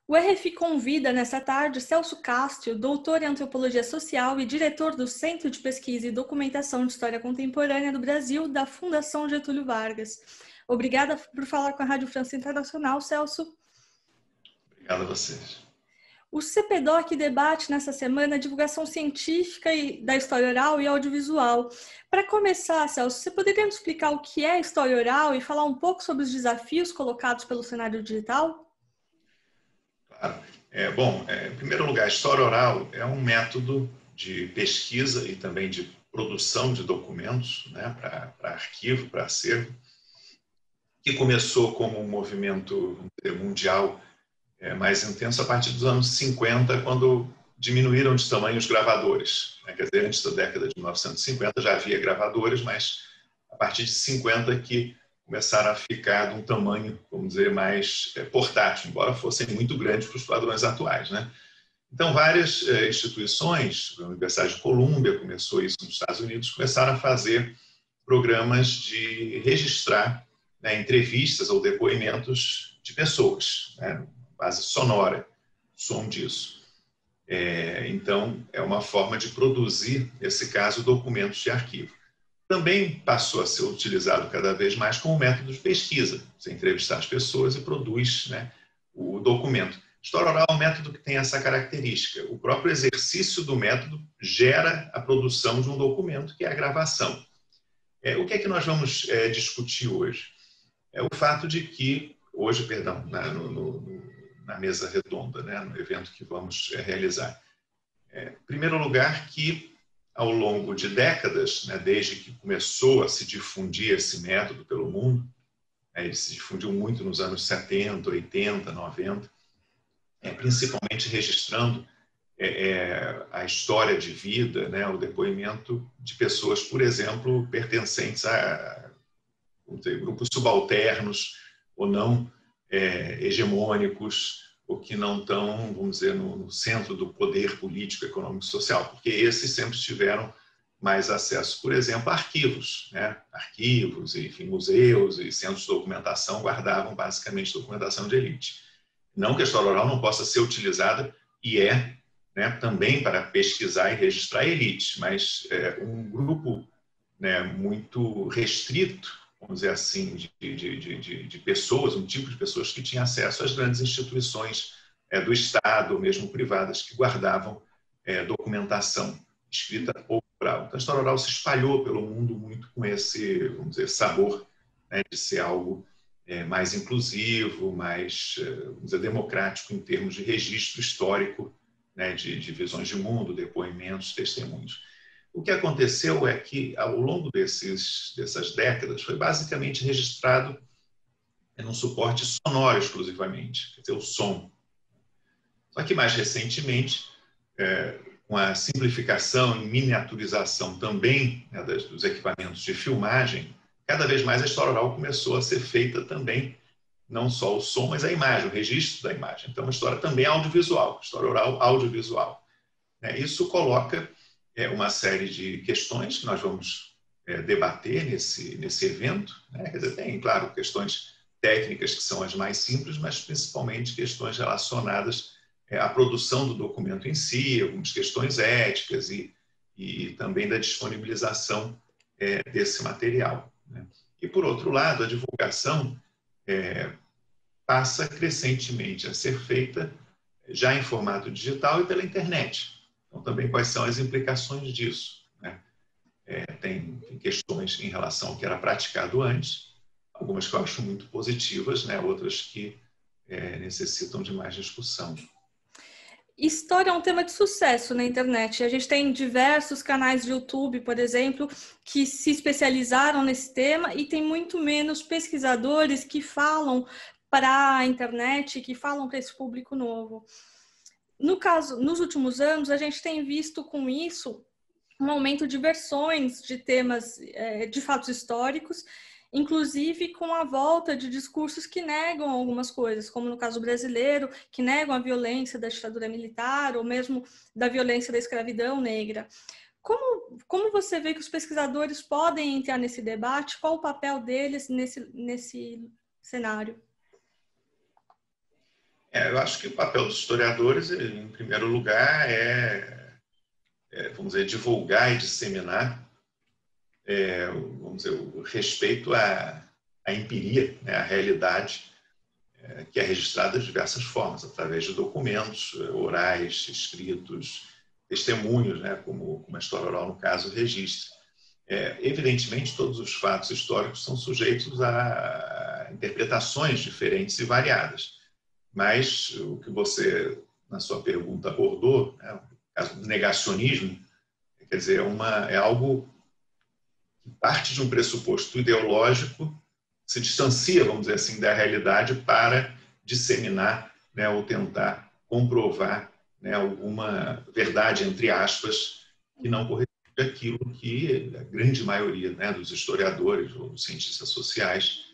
O RFI convida, nesta tarde, Celso Castro, doutor em Antropologia Social e diretor do Centro de Pesquisa e Documentação de História Contemporânea do Brasil, da Fundação Getúlio Vargas. Obrigada por falar com a Rádio França Internacional, Celso. Obrigado a vocês. O CPDOC debate nessa semana a divulgação científica da história oral e audiovisual. Para começar, Celso, você poderia nos explicar o que é história oral e falar um pouco sobre os desafios colocados pelo cenário digital? Claro. Em primeiro lugar, a história oral é um método de pesquisa e também de produção de documentos, né, para arquivo, para acervo, que começou como um movimento mundial mais intenso a partir dos anos 50, quando diminuíram de tamanho os gravadores. Quer dizer, antes da década de 1950 já havia gravadores, mas a partir de 50 que começaram a ficar de um tamanho, vamos dizer, mais portátil, embora fossem muito grandes para os padrões atuais, né? Então, várias instituições, a Universidade de Colômbia começou isso nos Estados Unidos, começaram a fazer programas de registrar, né, entrevistas ou depoimentos de pessoas, né, base sonora, som disso. Então, é uma forma de produzir, nesse caso, documentos de arquivo. Também passou a ser utilizado cada vez mais como método de pesquisa. Você entrevistar as pessoas e produz, né, o documento. História oral é um método que tem essa característica. O próprio exercício do método gera a produção de um documento, que é a gravação. O que é que nós vamos discutir hoje? É o fato de que, hoje, na mesa redonda, né, no evento que vamos realizar. Em primeiro lugar, que ao longo de décadas, né, desde que começou a se difundir esse método pelo mundo, ele se difundiu muito nos anos 70, 80, 90, principalmente registrando a história de vida, né, o depoimento de pessoas, por exemplo, pertencentes a grupos subalternos ou não hegemônicos, ou que não estão, vamos dizer, no centro do poder político, econômico e social, porque esses sempre tiveram mais acesso, por exemplo, a arquivos, né? Arquivos, enfim, museus e centros de documentação guardavam basicamente documentação de elite. Não que a história oral não possa ser utilizada, e né, também para pesquisar e registrar a elite, mas um grupo, né, muito restrito, vamos dizer assim, de pessoas, um tipo de pessoas que tinham acesso às grandes instituições do Estado, ou mesmo privadas, que guardavam documentação escrita ou oral. Então, a história oral se espalhou pelo mundo muito com esse, vamos dizer, sabor, né, de ser algo mais inclusivo, mais, vamos dizer, democrático em termos de registro histórico, né, de visões de mundo, depoimentos, testemunhos. O que aconteceu é que, ao longo dessas décadas, foi basicamente registrado num suporte sonoro exclusivamente, quer dizer, o som. Só que, mais recentemente, com a simplificação e miniaturização também, né, dos equipamentos de filmagem, cada vez mais a história oral começou a ser feita também, não só o som, mas a imagem, o registro da imagem. Então, a história também é audiovisual, história oral audiovisual. Isso coloca uma série de questões que nós vamos debater nesse evento, né? Quer dizer, tem, claro, questões técnicas que são as mais simples, mas principalmente questões relacionadas à produção do documento em si, algumas questões éticas e também da disponibilização desse material, né? E, por outro lado, a divulgação passa crescentemente a ser feita já em formato digital e pela internet. Então, também quais são as implicações disso, né? Tem questões em relação ao que era praticado antes, algumas que eu acho muito positivas, né? Outras que necessitam de mais discussão. História é um tema de sucesso na internet. A gente tem diversos canais de YouTube, por exemplo, que se especializaram nesse tema e tem muito menos pesquisadores que falam para a internet, que falam para esse público novo. No caso, nos últimos anos, a gente tem visto com isso um aumento de versões de temas, de fatos históricos, inclusive com a volta de discursos que negam algumas coisas, como no caso brasileiro, que negam a violência da ditadura militar ou mesmo da violência da escravidão negra. Como você vê que os pesquisadores podem entrar nesse debate? Qual o papel deles nesse cenário? Eu acho que o papel dos historiadores, em primeiro lugar, vamos dizer, divulgar e disseminar, vamos dizer, o respeito à empiria, né, à realidade, que é registrada de diversas formas, através de documentos orais, escritos, testemunhos, né, como a história oral, no caso, registra. Evidentemente, todos os fatos históricos são sujeitos a interpretações diferentes e variadas, mas o que você, na sua pergunta, abordou, né, o caso do negacionismo, quer dizer, é algo que parte de um pressuposto ideológico, se distancia, vamos dizer assim, da realidade para disseminar, né, ou tentar comprovar, né, alguma verdade, entre aspas, que não corresponde àquilo que a grande maioria, né, dos historiadores ou dos cientistas sociais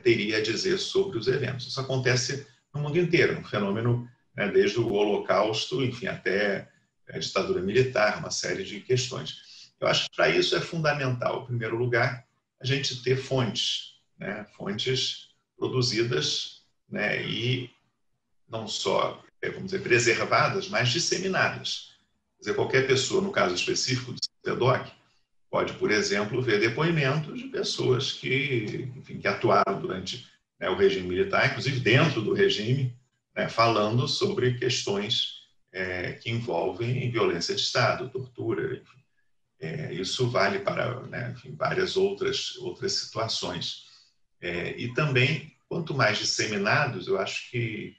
teria a dizer sobre os eventos. Isso acontece no mundo inteiro, um fenômeno, né, desde o Holocausto, enfim, até a ditadura militar, uma série de questões. Eu acho que para isso é fundamental, em primeiro lugar, a gente ter fontes, né, fontes produzidas, né, e não só, vamos dizer, preservadas, mas disseminadas. Quer dizer, qualquer pessoa, no caso específico do CEPEDOC, pode, por exemplo, ver depoimentos de pessoas que, enfim, que atuaram durante, né, o regime militar, inclusive dentro do regime, né, falando sobre questões que envolvem violência de Estado, tortura, enfim. Isso vale para, né, enfim, várias outras situações. E também, quanto mais disseminados, eu acho que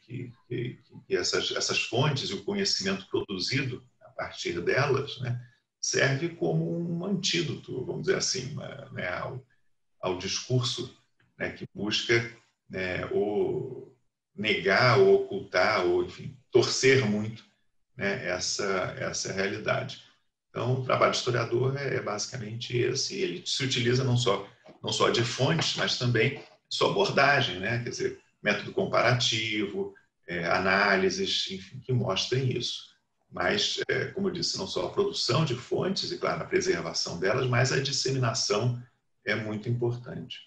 essas fontes e o conhecimento produzido a partir delas, né, serve como um antídoto, vamos dizer assim, né, ao discurso, né, que busca, né, ou negar, ou ocultar, ou, enfim, torcer muito, né, essa realidade. Então, o trabalho de historiador é basicamente esse, e ele se utiliza não só de fontes, mas também sua abordagem, né? Quer dizer, método comparativo, análises, enfim, que mostrem isso. Mas, como eu disse, não só a produção de fontes e, claro, a preservação delas, mas a disseminação é muito importante.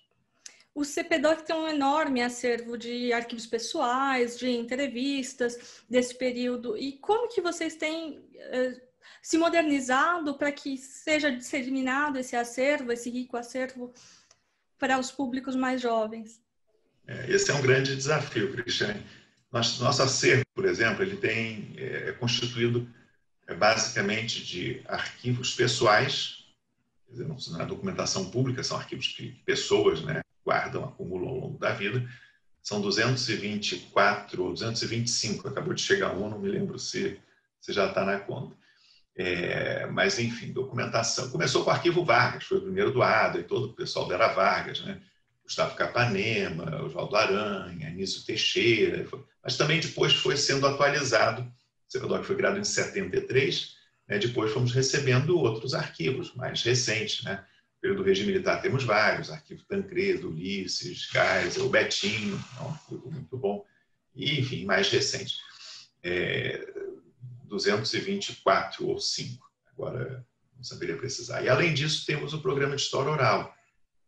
O CPDOC tem um enorme acervo de arquivos pessoais, de entrevistas desse período. E como que vocês têm se modernizado para que seja disseminado esse acervo, esse rico acervo, para os públicos mais jovens? Esse é um grande desafio, Cristiane. Nosso acervo, por exemplo, ele é constituído basicamente de arquivos pessoais, quer dizer, não é documentação pública, são arquivos que pessoas, né, guardam, acumulam ao longo da vida. São 224 ou 225, acabou de chegar um, não me lembro se já está na conta. Mas, enfim, documentação. Começou com o arquivo Vargas, foi o primeiro doado, e todo o pessoal da Era Vargas, né? Gustavo Capanema, Oswaldo Aranha, Anísio Teixeira, mas também depois foi sendo atualizado. O CEPEDOC foi criado em 73, né? Depois fomos recebendo outros arquivos mais recentes, né? No período do regime militar temos vários, arquivo Tancredo, Ulisses, Geisel, o Betinho, é um arquivo muito bom, e, enfim, mais recente. 224 ou 5, agora não saberia precisar. E, além disso, temos o programa de história oral.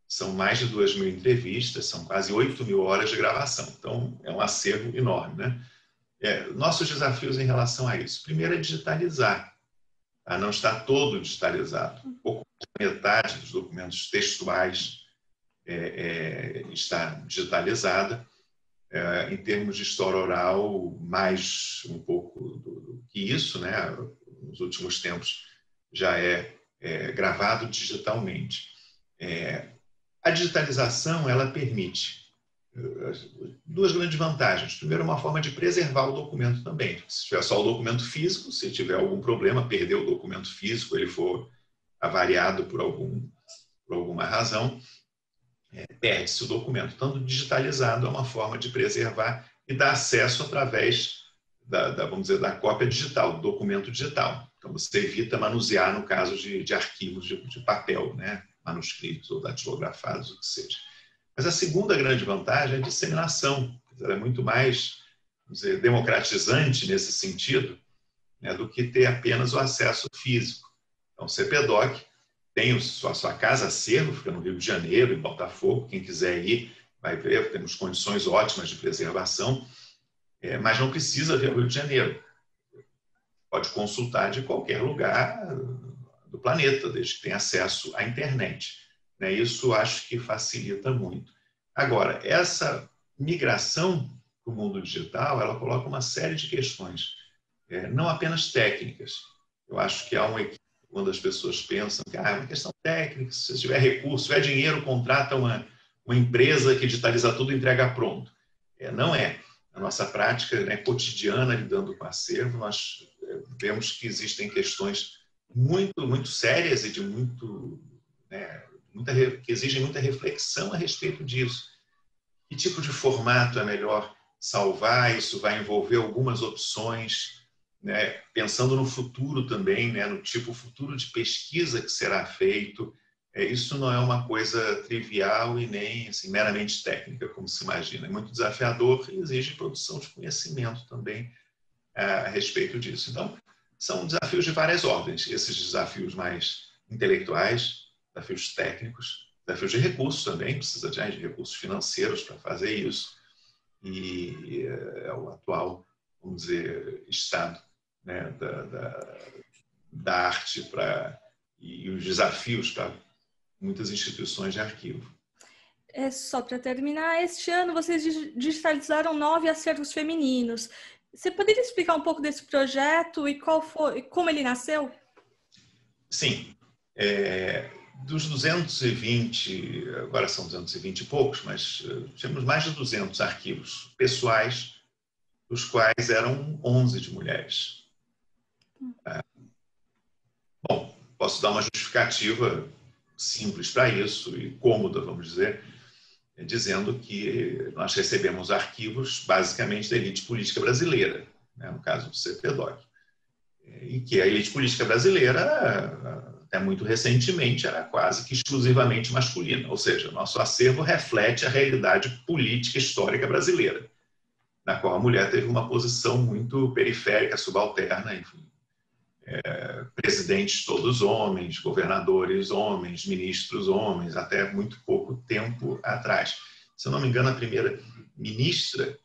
São mais de 2.000 entrevistas, são quase 8.000 horas de gravação. Então, é um acervo enorme, né? Nossos desafios em relação a isso. Primeiro é digitalizar. Tá? Não está todo digitalizado. Pouco mais da metade dos documentos textuais está digitalizada. Em termos de história oral, mais um pouco do que isso, né? Nos últimos tempos já é gravado digitalmente. A digitalização, ela permite duas grandes vantagens. Primeiro, uma forma de preservar o documento também. Se tiver só o documento físico, se tiver algum problema, perder o documento físico, ele for avariado por alguma razão, perde-se o documento. Então, digitalizado é uma forma de preservar e dar acesso através vamos dizer, da cópia digital, do documento digital. Então, você evita manusear no caso de arquivos de papel, né? Manuscritos ou datilografados, o que seja. Mas a segunda grande vantagem é a disseminação. Ela é muito mais, vamos dizer, democratizante nesse sentido, né, do que ter apenas o acesso físico. Então, o CEPEDOC tem a sua casa acervo, fica no Rio de Janeiro, em Botafogo. Quem quiser ir vai ver, temos condições ótimas de preservação. mas não precisa vir ao Rio de Janeiro. Pode consultar de qualquer lugar do planeta, desde que tenha acesso à internet. Isso acho que facilita muito. Agora, essa migração para o mundo digital, ela coloca uma série de questões, não apenas técnicas. Eu acho que há um equívoco quando as pessoas pensam que é uma questão técnica, se tiver recurso, se tiver dinheiro, contrata uma empresa que digitaliza tudo e entrega pronto. Não é. Na nossa prática cotidiana, lidando com acervo, nós vemos que existem questões muito sérias e de que exigem muita reflexão a respeito disso. Que tipo de formato é melhor salvar? Isso vai envolver algumas opções, pensando no futuro também, no tipo futuro de pesquisa que será feito. Isso não é uma coisa trivial e nem assim, meramente técnica, como se imagina. É muito desafiador e exige produção de conhecimento também a respeito disso. Então, são desafios de várias ordens. Esses desafios mais intelectuais, desafios técnicos, desafios de recursos também, precisa de recursos financeiros para fazer isso. E é o atual, vamos dizer, estado da arte e os desafios para muitas instituições de arquivo. Só para terminar, este ano vocês digitalizaram 9 acervos femininos. Você poderia explicar um pouco desse projeto e como ele nasceu? Sim. Dos 220, agora são 220 e poucos, mas tínhamos mais de 200 arquivos pessoais, dos quais eram 11 de mulheres. Bom, posso dar uma justificativa simples para isso e cômoda, vamos dizer, dizendo que nós recebemos arquivos basicamente da elite política brasileira, no caso do CPDOC, e que a elite política brasileira, até muito recentemente, era quase que exclusivamente masculina, ou seja, nosso acervo reflete a realidade política histórica brasileira, na qual a mulher teve uma posição muito periférica, subalterna, enfim. Presidentes todos homens, governadores homens, ministros homens, até muito pouco tempo atrás. Se eu não me engano, a primeira ministra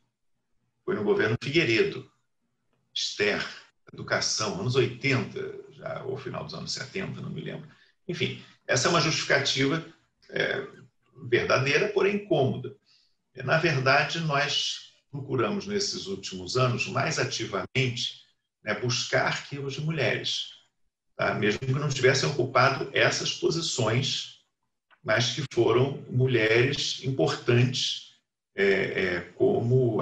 foi no governo Figueiredo, Esther, Educação, anos 80, já, ou final dos anos 70, não me lembro. Enfim, essa é uma justificativa verdadeira, porém cômoda. Na verdade, nós procuramos, nesses últimos anos, mais ativamente, buscar arquivos de mulheres, tá? Mesmo que não tivessem ocupado essas posições, mas que foram mulheres importantes como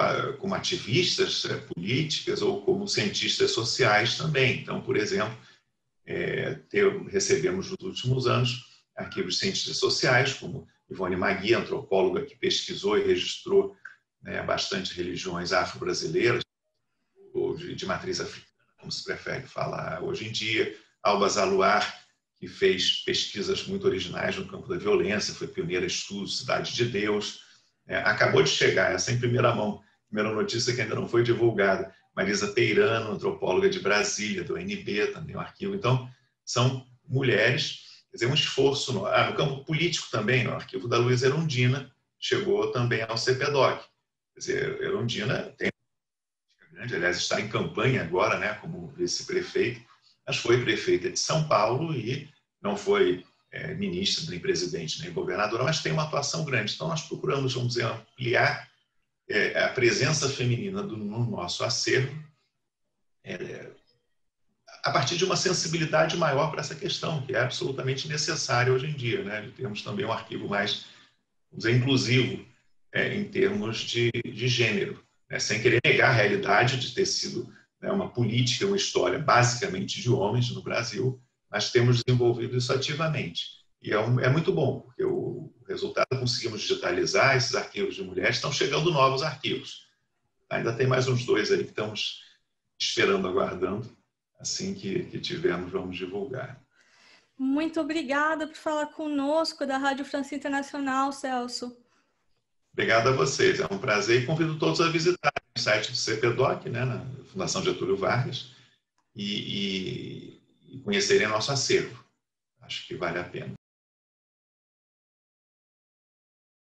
ativistas políticas ou como cientistas sociais também. Então, por exemplo, recebemos nos últimos anos arquivos de cientistas sociais, como Ivone Magui, antropóloga que pesquisou e registrou bastante religiões afro-brasileiras, ou de matriz africana, como se prefere falar hoje em dia. Alba Zaluar, que fez pesquisas muito originais no campo da violência, foi pioneira em estudos Cidade de Deus. Acabou de chegar, essa em primeira mão, primeira notícia que ainda não foi divulgada, Marisa Peirano, antropóloga de Brasília, do UNB, também o arquivo. Então, são mulheres, quer dizer, um esforço no campo político também, o arquivo da Luísa Erundina chegou também ao CPDOC. Quer dizer, Erundina tem grande, aliás, está em campanha agora, como vice-prefeito, mas foi prefeita de São Paulo e não foi ministra, nem presidente, nem governadora, mas tem uma atuação grande. Então, nós procuramos, vamos dizer, ampliar a presença feminina no nosso acervo a partir de uma sensibilidade maior para essa questão, que é absolutamente necessária hoje em dia, de termos também um arquivo mais, vamos dizer, inclusivo em termos de gênero, sem querer negar a realidade de ter sido uma política, uma história basicamente de homens no Brasil, mas temos desenvolvido isso ativamente. E é muito bom, porque o resultado, conseguimos digitalizar esses arquivos de mulheres, estão chegando novos arquivos. Ainda tem mais uns 2 aí que estamos esperando, aguardando. Assim que tivermos, vamos divulgar. Muito obrigada por falar conosco da Rádio França Internacional, Celso. Obrigado a vocês, é um prazer e convido todos a visitar o site do CPDOC, na Fundação Getúlio Vargas, e conhecerem nosso acervo. Acho que vale a pena.